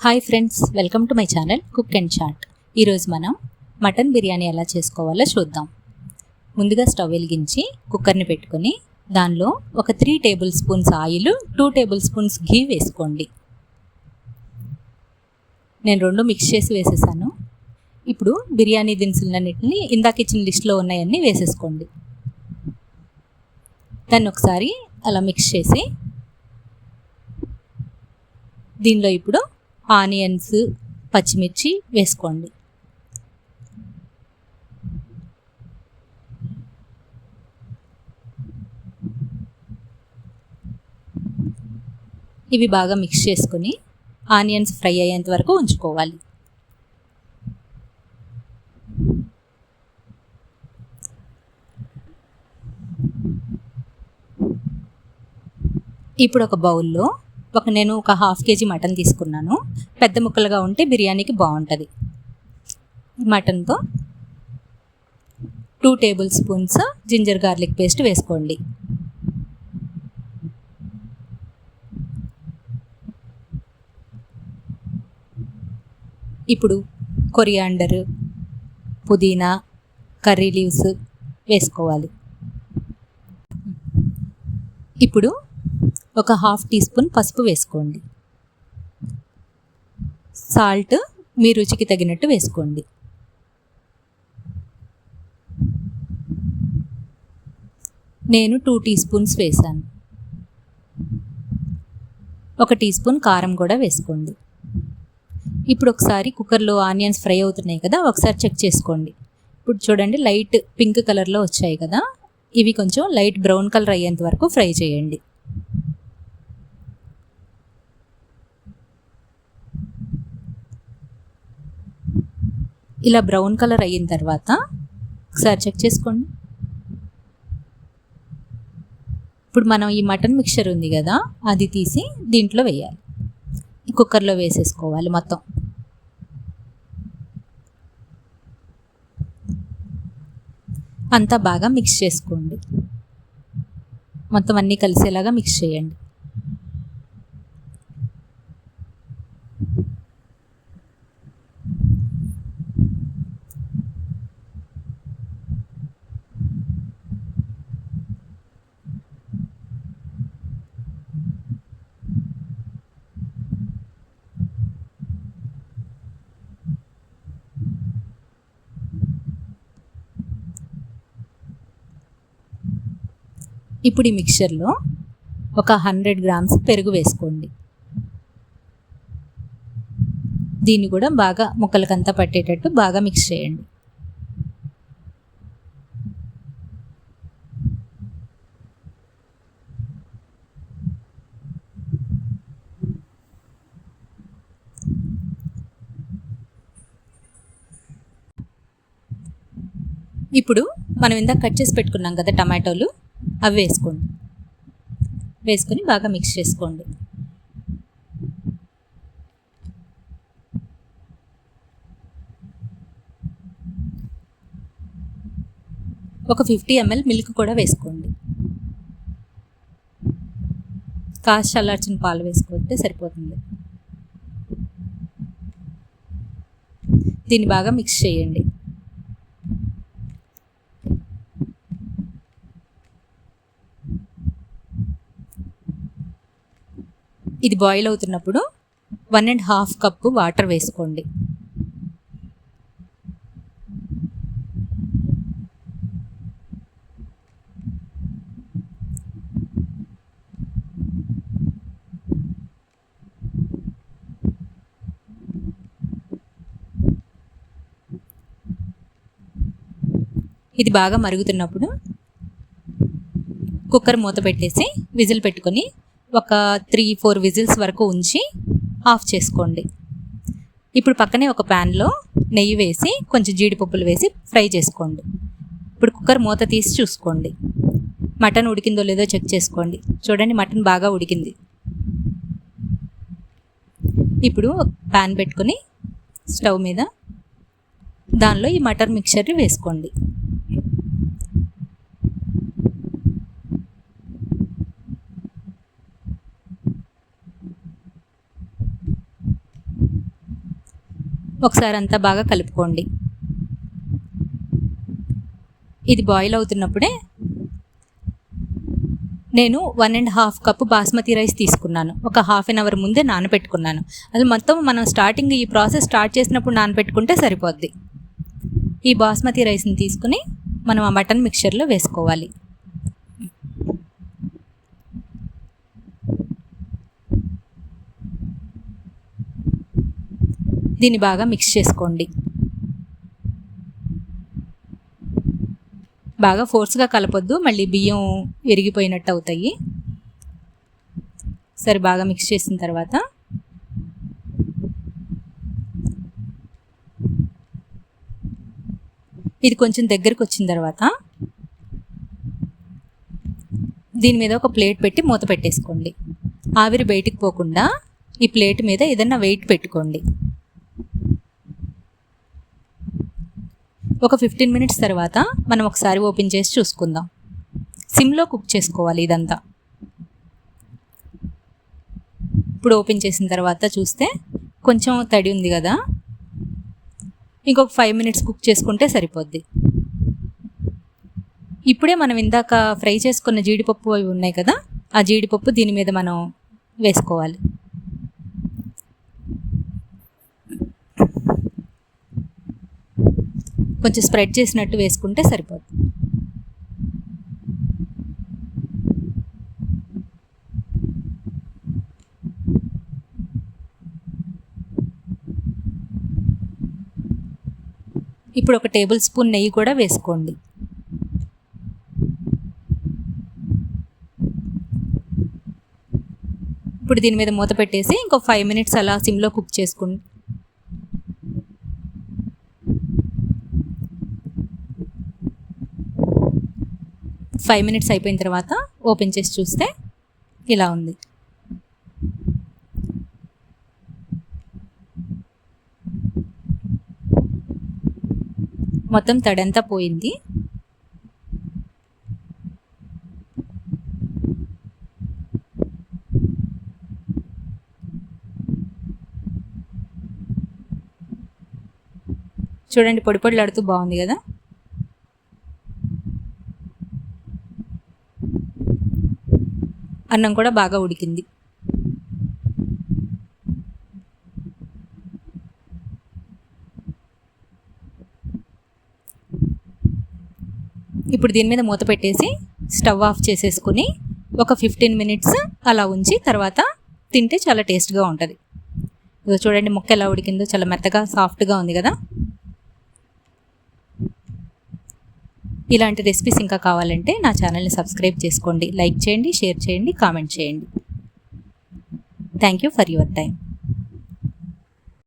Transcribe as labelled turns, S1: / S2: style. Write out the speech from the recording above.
S1: Hi friends, welcome to my channel cook and chat. ఈరోజు మనం mutton biryani ఎలా చేసుకోవాలో చూద్దాం. ముందుగా స్టవ్ వెలిగించి కుక్కర్ని పెట్టుకొని దానిలో ఒక 3 tablespoons oil, 2 table spoons ghee వేసుకోండి. నేను 2 మిక్స్ చేసి వేసేసాను. ఇప్పుడు బిర్యానీ దినుసులన్నింటినీ ఇందాక ఇచ్చిన లిస్ట్లో ఉన్నాయన్నీ వేసేసుకోండి. దాన్ని ఒకసారి అలా మిక్స్ చేసి దీనిలో ఇప్పుడు ఆనియన్స్, పచ్చిమిర్చి వేసుకోండి. ఇవి బాగా మిక్స్ చేసుకొని ఆనియన్స్ ఫ్రై అయ్యేంత వరకు ఉంచుకోవాలి. ఇప్పుడు ఒక బౌల్లో నేను ఒక 1/2 kg మటన్ తీసుకున్నాను. పెద్ద ముక్కలుగా ఉంటే బిర్యానీకి బాగుంటుంది. మటన్తో 2 table spoons ginger garlic paste వేసుకోండి. ఇప్పుడు కొరియాండర్, పుదీనా, కర్రీ లీవ్స్ వేసుకోవాలి. ఇప్పుడు ఒక 1/2 టీ స్పూన్ పసుపు వేసుకోండి. సాల్ట్ మీ రుచికి తగినట్టు వేసుకోండి. నేను 2 టీ స్పూన్స్ వేసాను. 1 టీ స్పూన్ కారం కూడా వేసుకోండి. ఇప్పుడు ఒకసారి కుక్కర్లో ఆనియన్స్ ఫ్రై అవుతున్నాయి కదా, ఒకసారి చెక్ చేసుకోండి. ఇప్పుడు చూడండి, లైట్ పింక్ కలర్లో వచ్చాయి కదా, ఇవి కొంచెం లైట్ బ్రౌన్ కలర్ అయ్యేంత వరకు ఫ్రై చేయండి. ఇలా బ్రౌన్ కలర్ అయిన తర్వాత ఒకసారి చెక్ చేసుకోండి. ఇప్పుడు మనం ఈ మటన్ మిక్చర్ ఉంది కదా, అది తీసి దీంట్లో వేయాలి. ఈ కుక్కర్లో వేసేసుకోవాలి. మొత్తం అంతా బాగా మిక్స్ చేసుకోండి. మొత్తం అన్నీ కలిసేలాగా మిక్స్ చేయండి. ఇప్పుడు ఈ మిక్చర్లో ఒక 100 గ్రామ్స్ పెరుగు వేసుకోండి. దీన్ని కూడా బాగా ముక్కలకంతా పట్టేటట్టు బాగా మిక్స్ చేయండి. ఇప్పుడు మనం ఇందాక కట్ చేసి పెట్టుకున్నాం కదా టమాటోలు, అవి వేసుకోండి. వేసుకొని బాగా మిక్స్ చేసుకోండి. ఒక 50 ml మిల్క్ కూడా వేసుకోండి. కాచి చల్లార్చిన పాలు వేసుకుంటే సరిపోతుంది. దీన్ని బాగా మిక్స్ చేయండి. ఇది బాయిల్ అవుతున్నప్పుడు 1.5 కప్పు వాటర్ వేసుకోండి. ఇది బాగా మరుగుతున్నప్పుడు కుక్కర్ మూత పెట్టేసి విజిల్ పెట్టుకొని ఒక 3-4 విజిల్స్ వరకు ఉంచి ఆఫ్ చేసుకోండి. ఇప్పుడు పక్కనే ఒక ప్యాన్లో నెయ్యి వేసి కొంచెం జీడిపప్పులు వేసి ఫ్రై చేసుకోండి. ఇప్పుడు కుక్కర్ మూత తీసి చూసుకోండి. మటన్ ఉడికిందో లేదో చెక్ చేసుకోండి. చూడండి, మటన్ బాగా ఉడికింది. ఇప్పుడు ప్యాన్ పెట్టుకొని స్టవ్ మీద దానిలో ఈ మటన్ మిక్చర్ని వేసుకోండి. ఒకసారి అంతా బాగా కలుపుకోండి. ఇది బాయిల్ అవుతున్నప్పుడే నేను 1.5 కప్పు బాస్మతి రైస్ తీసుకున్నాను. ఒక హాఫ్ అన్ అవర్ ముందే నానబెట్టుకున్నాను. అది మొత్తం మనం స్టార్టింగ్ ఈ ప్రాసెస్ స్టార్ట్ చేసినప్పుడు నానబెట్టుకుంటే సరిపోద్ది. ఈ బాస్మతి రైస్ని తీసుకుని మనం ఆ మటన్ మిక్చర్లో వేసుకోవాలి. దీన్ని బాగా మిక్స్ చేసుకోండి. బాగా ఫోర్స్గా కలపొద్దు, మళ్ళీ బియ్యం విరిగిపోయినట్టు అవుతాయి. సరే బాగా మిక్స్ చేసిన తర్వాత ఇది కొంచెం దగ్గరికి వచ్చిన తర్వాత దీని మీద ఒక ప్లేట్ పెట్టి మూత పెట్టేసుకోండి. ఆవిరి బయటికి పోకుండా ఈ ప్లేట్ మీద ఏదైనా వెయిట్ పెట్టుకోండి. ఒక 15 మినిట్స్ తర్వాత మనం ఒకసారి ఓపెన్ చేసి చూసుకుందాం. సిమ్లో కుక్ చేసుకోవాలి ఇదంతా. ఇప్పుడు ఓపెన్ చేసిన తర్వాత చూస్తే కొంచెం తడి ఉంది కదా, ఇంకొక 5 మినిట్స్ కుక్ చేసుకుంటే సరిపోద్ది. ఇప్పుడే మనం ఇందాక ఫ్రై చేసుకున్న జీడిపప్పు అవి ఉన్నాయి కదా, ఆ జీడిపప్పు దీని మీద మనం వేసుకోవాలి. కొంచెం స్ప్రెడ్ చేసినట్టు వేసుకుంటే సరిపోద్ది. ఇప్పుడు ఒక టేబుల్ స్పూన్ నెయ్యి కూడా వేసుకోండి. ఇప్పుడు దీని మీద మూత పెట్టేసి ఇంకో 5 మినిట్స్ అలా సిమ్లో కుక్ చేసుకోండి. ఫైవ్ మినిట్స్ అయిపోయిన తర్వాత ఓపెన్ చేసి చూస్తే ఇలా ఉంది. మొత్తం తడంతా పోయింది. చూడండి, పొడి పొడిలాడుతూ బాగుంది కదా. అన్నం కూడా బాగా ఉడికింది. ఇప్పుడు దీని మీద మూత పెట్టేసి స్టవ్ ఆఫ్ చేసేసుకుని ఒక 15 మినిట్స్ అలా ఉంచి తర్వాత తింటే చాలా టేస్ట్గా ఉంటుంది. ఇదిగో చూడండి, ముక్క ఎలా ఉడికిందో, చాలా మెత్తగా సాఫ్ట్గా ఉంది కదా. ఇలాంటి రెసిపీస్ ఇంకా కావాలంటే నా ఛానల్ని సబ్స్క్రైబ్ చేసుకోండి, లైక్ చేయండి, షేర్ చేయండి, కామెంట్ చేయండి. Thank you for your time.